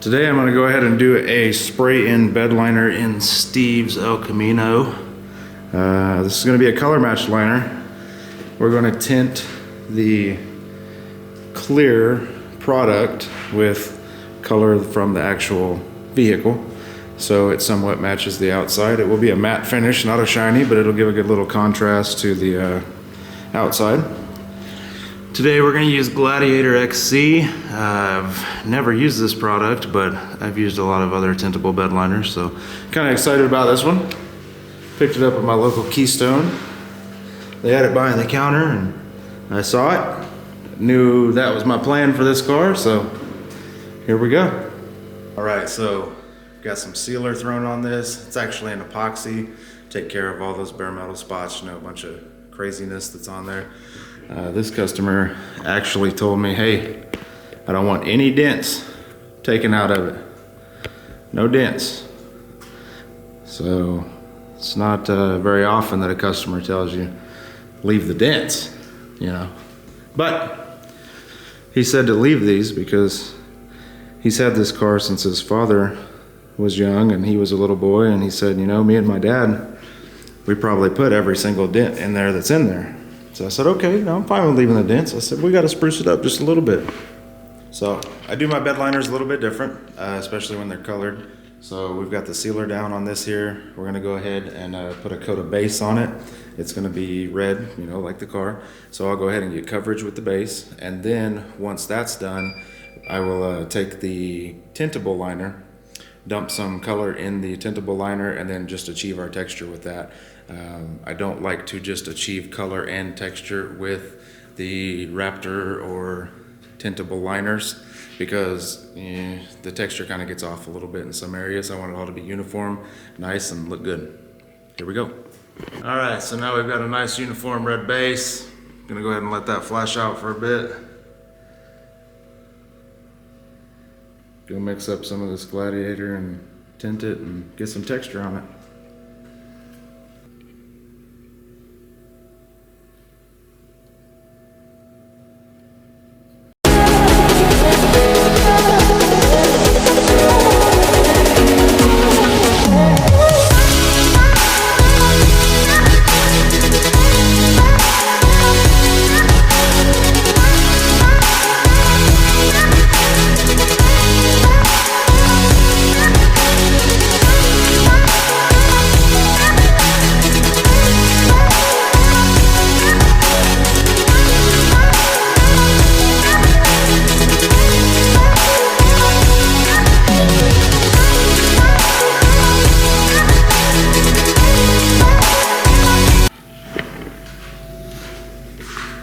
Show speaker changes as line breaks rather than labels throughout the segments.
Today I'm going to go ahead and do a spray-in bed liner in Steve's El Camino. This is going to be a color match liner. We're going to tint the clear product with color from the actual vehicle, so it somewhat matches the outside. It will be a matte finish, not a shiny, but it'll give a good little contrast to the outside. Today we're going to use Gladiator XC. I've never used this product, but I've used a lot of other tintable bed liners, so kind of excited about this one. Picked it up at my local Keystone. They had it behind the counter and I saw it. Knew that was my plan for this car, so here we go. Alright, so got some sealer thrown on this. It's actually an epoxy. Take care of all those bare metal spots, you know, a bunch of craziness that's on there. This customer actually told me, hey, I don't want any dents taken out of it. No dents. So it's not very often that a customer tells you, leave the dents, you know. But he said to leave these because he's had this car since his father was young and he was a little boy, and he said, you know, me and my dad, we probably put every single dent in there that's in there. So I said, okay, no, I'm fine with leaving the dents. I said, we got to spruce it up just a little bit. So I do my bed liners a little bit different, especially when they're colored. So we've got the sealer down on this here. We're going to go ahead and put a coat of base on it. It's going to be red, you know, like the car. So I'll go ahead and get coverage with the base. And then once that's done, I will take the tintable liner, dump some color in the tintable liner, and then just achieve our texture with that. I don't like to just achieve color and texture with the Raptor or tintable liners because the texture kind of gets off a little bit in some areas. I want it all to be uniform, nice, and look good. Here we go. All right, so now we've got a nice uniform red base. Gonna go ahead and let that flash out for a bit. Go mix up some of this Gladiator and tint it and get some texture on it.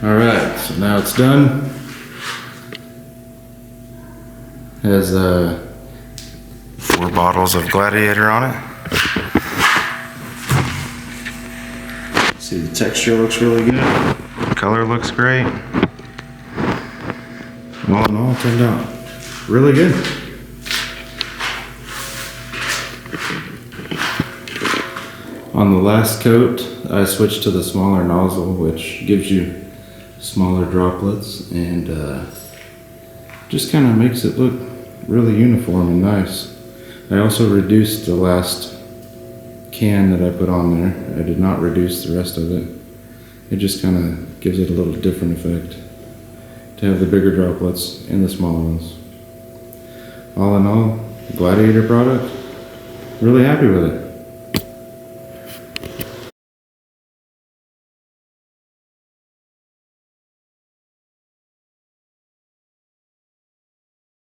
Alright, so now it's done. Has 4 bottles of Gladiator on it. See, the texture looks really good. The color looks great. All in all, it turned out really good. On the last coat, I switched to the smaller nozzle, which gives you smaller droplets and just kind of makes it look really uniform and nice. I also reduced the last can that I put on there. I did not reduce the rest of it. It just kind of gives it a little different effect to have the bigger droplets and the smaller ones. All in all, Gladiator product, really happy with it.